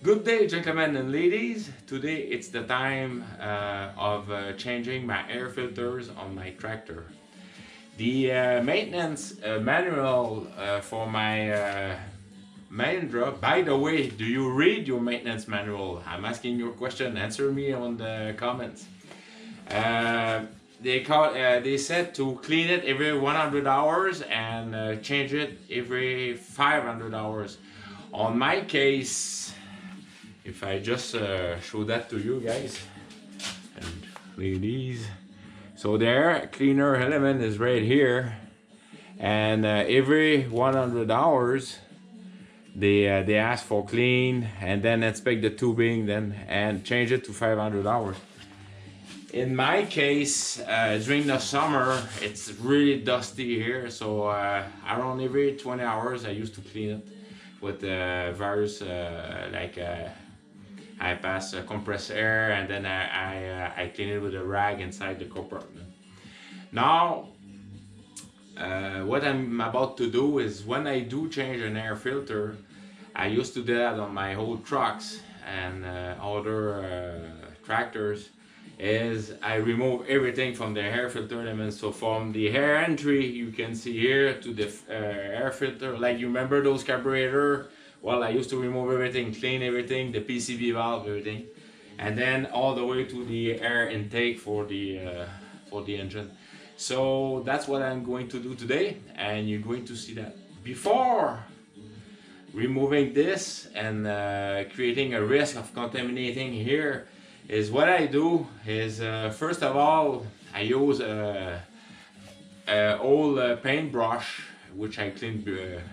Good day, gentlemen and ladies. Today it's the time of changing my air filters on my tractor. The maintenance manual for my Mahindra. By the way, do you read your maintenance manual? I'm asking you a question. Answer me on the comments. Uh, they said to clean it every 100 hours and change it every 500 hours. On my case, if I just show that to you guys and ladies, so the air cleaner element is right here, and every 100 hours they ask for clean and then inspect the tubing then and change it to 500 hours. In my case, during the summer it's really dusty here, so around every 20 hours I used to clean it with various I pass compressed air, and then I clean it with a rag inside the compartment. Now, what I'm about to do is when I do change an air filter, I used to do that on my old trucks and other tractors, is I remove everything from the air filter elements. So from the air entry you can see here to the air filter, like you remember those carburetor, well, I used to remove everything, clean everything, the PCV valve, everything, and then all the way to the air intake for the engine. So that's what I'm going to do today, and you're going to see that. Before removing this and creating a risk of contaminating here, is what I do is first of all I use a old paintbrush, which I cleaned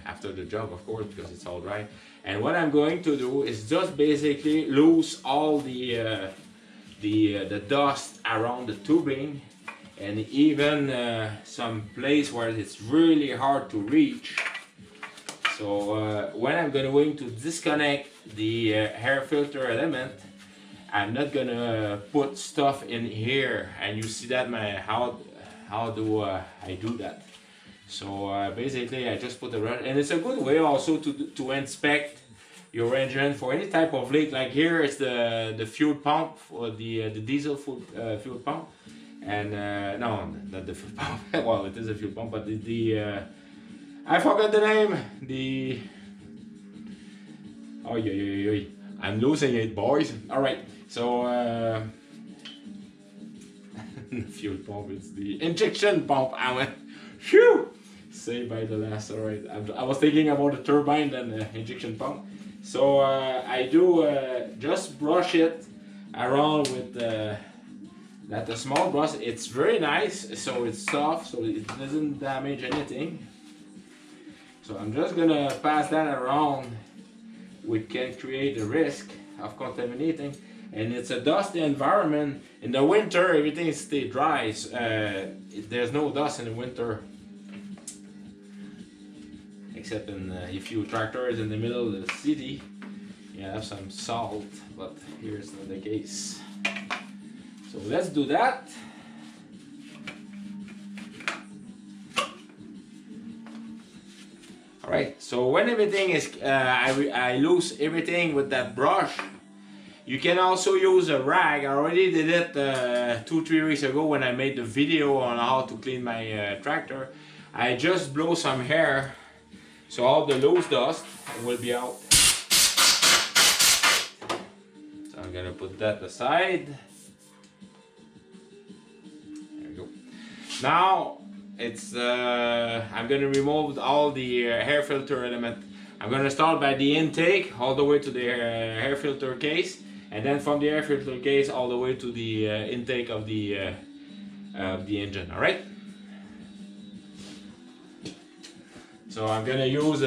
after the job, of course, because it's all dry. And what I'm going to do is just basically loose all the dust around the tubing, and even some place where it's really hard to reach. So when I'm going to disconnect the air filter element, I'm not gonna put stuff in here, and you see that how do I do that. So basically I just put the run, and it's a good way also to inspect your engine for any type of leak. Like here it's the fuel pump for the diesel fuel pump, and no, not the fuel pump. Well, it is a fuel pump, but the I forgot the name. The oh yeah. I'm losing it, boys. All right, so the fuel pump, it's the injection pump. I went, phew, saved by the last. All right, I was thinking about the turbine and the injection pump. So I do just brush it around with that a small brush. It's very nice, so it's soft, so it doesn't damage anything. So I'm just gonna pass that around, which can create a risk of contaminating. And it's a dusty environment. In the winter everything stays dry. There's no dust in the winter, except in if your tractor is in the middle of the city, you have some salt, but here's not the case. So let's do that. Alright, so when everything is, I loose everything with that brush. You can also use a rag. I already did it 2-3 weeks ago when I made the video on how to clean my tractor. I just blow some air, so all the loose dust will be out. So I'm gonna put that aside. There we go. Now it's I'm gonna remove all the air filter element. I'm gonna start by the intake all the way to the air filter case, and then from the air filter case all the way to the intake of the engine. All right. So I'm gonna use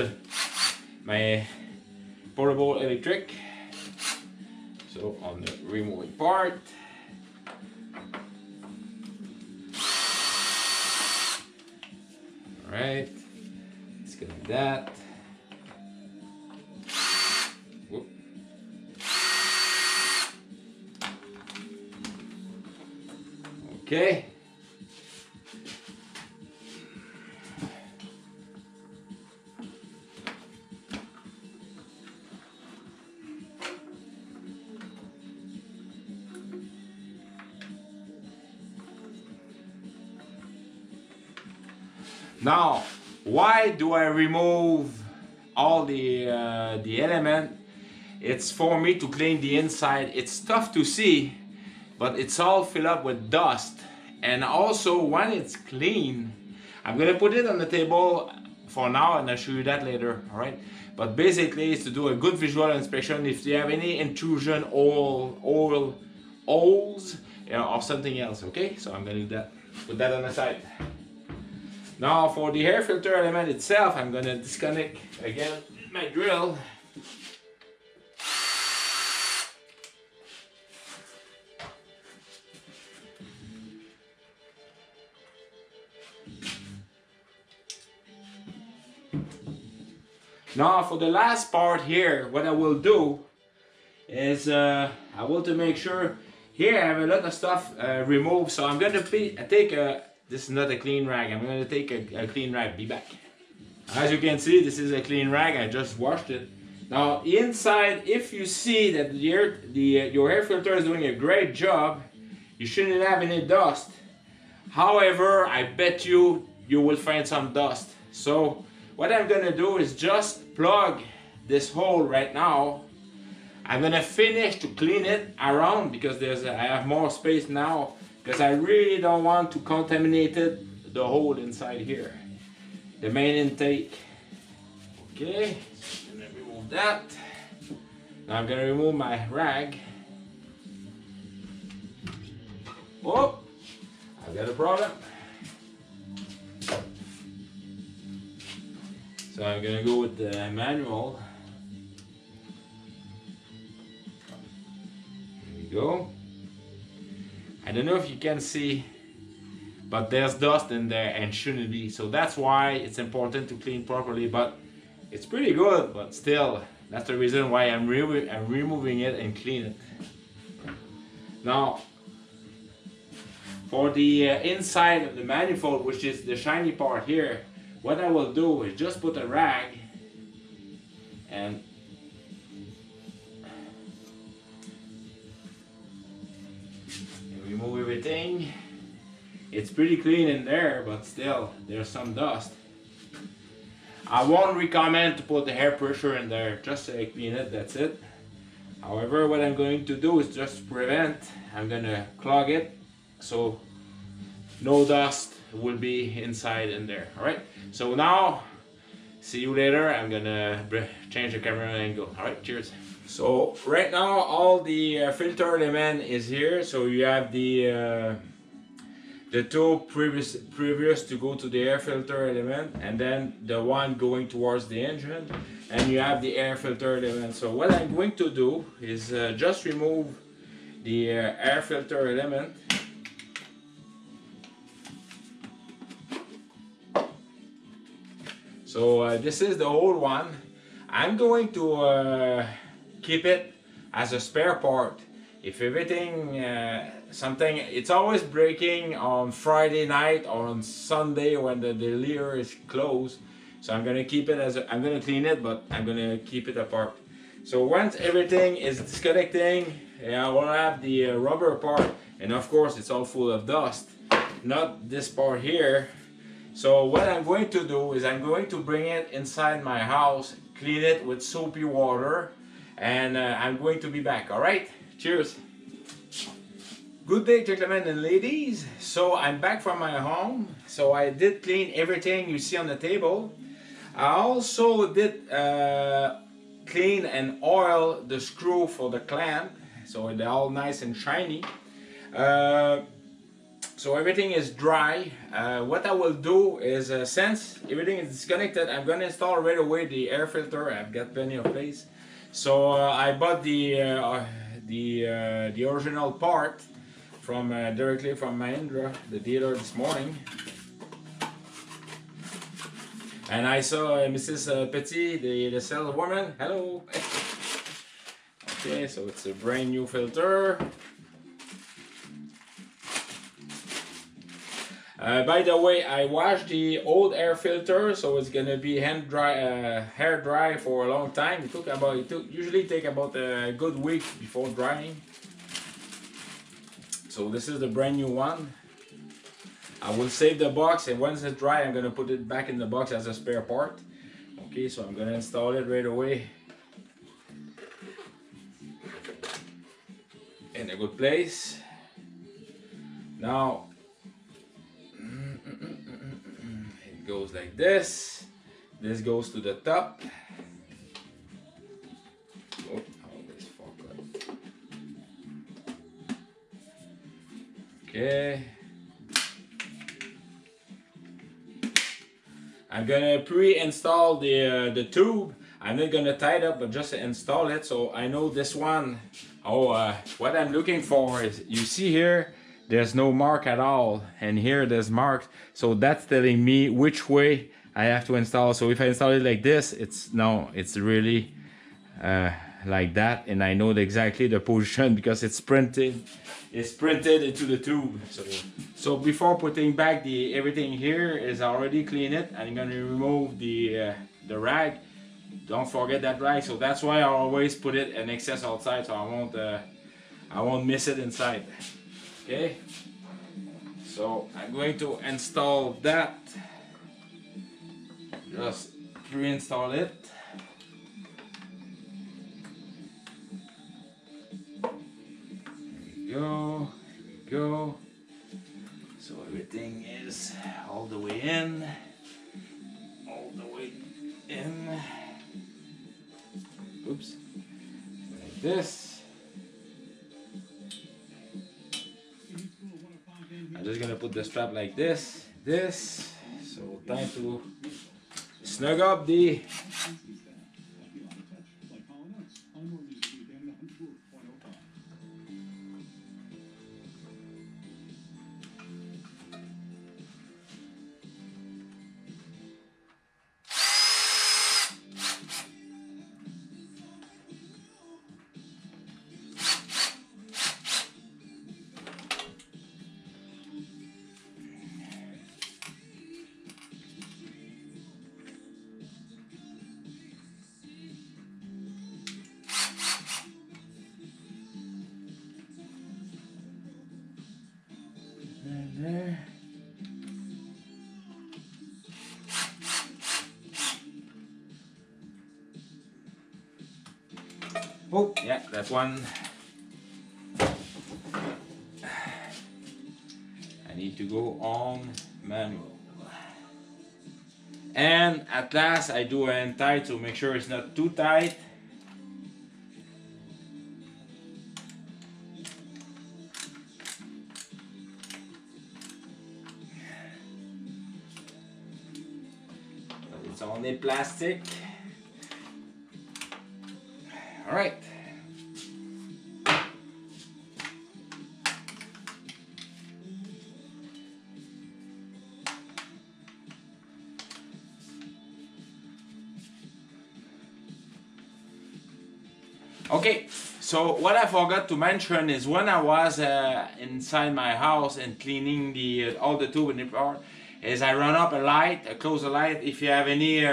my portable electric. So on the removing part. All right. It's gonna be that. Whoop. Okay. Now, why do I remove all the element? It's for me to clean the inside. It's tough to see, but it's all filled up with dust. And also, when it's clean, I'm gonna put it on the table for now, and I'll show you that later. All right. But basically, it's to do a good visual inspection if you have any intrusion, oil, holes, you know, or something else. Okay. So I'm gonna do that. Put that on the side. Now for the air filter element itself, I'm gonna disconnect again my drill. Now for the last part here, what I will do is I want to make sure here I have a lot of stuff removed. So I'm going to take a, this is not a clean rag, I'm going to take a clean rag, be back. As you can see, this is a clean rag, I just washed it. Now inside, if you see that your air filter is doing a great job, you shouldn't have any dust. However, I bet you will find some dust. So what I'm gonna do is just plug this hole right now. I'm gonna finish to clean it around because I have more space now, because I really don't want to contaminate the hole inside here, the main intake. Okay, I'm gonna remove that. Now I'm gonna remove my rag. Oh, I've got a problem. So I'm gonna go with the manual. Here we go. I don't know if you can see, but there's dust in there and shouldn't be. So that's why it's important to clean properly. But it's pretty good, but still, that's the reason why I'm removing it and clean it. Now, for the inside of the manifold, which is the shiny part here, what I will do is just put a rag and remove everything. It's pretty clean in there, but still there's some dust. I won't recommend to put the air pressure in there, just to clean it, that's it. However, what I'm going to do is just prevent, I'm gonna clog it so no dust will be inside in there. All right, so now see you later. I'm gonna change the camera angle. All right, cheers. So right now all the filter element is here. So you have the two previous to go to the air filter element, and then the one going towards the engine, and you have the air filter element. So what I'm going to do is just remove the air filter element. So this is the old one. I'm going to keep it as a spare part. If everything, it's always breaking on Friday night or on Sunday when the dealer is closed. So I'm gonna keep it I'm gonna clean it, but I'm gonna keep it apart. So once everything is disconnecting, I will have the rubber part, and of course it's all full of dust. Not this part here. So what I'm going to do is I'm going to bring it inside my house, clean it with soapy water, and I'm going to be back. All right, cheers. Good day, gentlemen and ladies. So I'm back from my home. So I did clean everything you see on the table. I also did clean and oil the screw for the clamp, so they're all nice and shiny. So everything is dry. What I will do is, since everything is disconnected, I'm gonna install right away the air filter. I've got plenty of space. So I bought the original part from directly from Mahindra, the dealer, this morning. And I saw Mrs. Petit, the saleswoman. Hello. Okay, so it's a brand new filter. By the way, I washed the old air filter, so it's gonna be hair dry for a long time. Usually take about a good week before drying. So this is the brand new one. I will save the box, and once it's dry, I'm gonna put it back in the box as a spare part. Okay, so I'm gonna install it right away in a good place. Now it goes like this. This goes to the top. Oh, this fuck up. Okay. I'm gonna pre-install the tube. I'm not gonna tie it up, but just install it so I know this one. What I'm looking for is, you see here, there's no mark at all, and here there's marks. So that's telling me which way I have to install. So if I install it like this, it's really like that, and I know exactly the position because it's printed into the tube. So before putting back everything here is already clean it. I'm gonna remove the rag. Don't forget that rag. So that's why I always put it in excess outside, so I won't miss it inside. Okay. So I'm going to install that. Just pre-install it. Go. So everything is all the way in. Oops. Like this. I'm just gonna put the strap like this. So time to snug up the there. Oh, yeah, that's one. I need to go on manual. And at last I do an tight to make sure it's not too tight. It's only plastic. All right. Okay, so what I forgot to mention is when I was inside my house and cleaning all the tube and the part, is I run up a light, close the light if you have any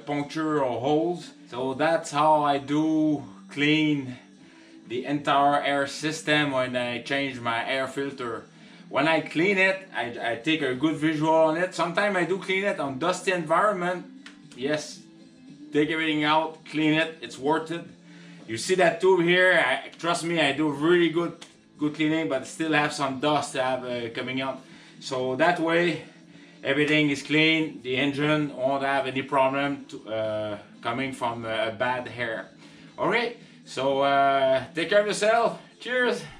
puncture or holes. So that's how I do clean the entire air system when I change my air filter. When I clean it, I take a good visual on it. Sometimes I do clean it on dusty environment. Yes, take everything out, clean it, it's worth it. You see that tube here, trust me, I do really good cleaning, but still have some dust coming out. So that way, everything is clean, the engine won't have any problem coming from bad air. Alright, so take care of yourself, cheers!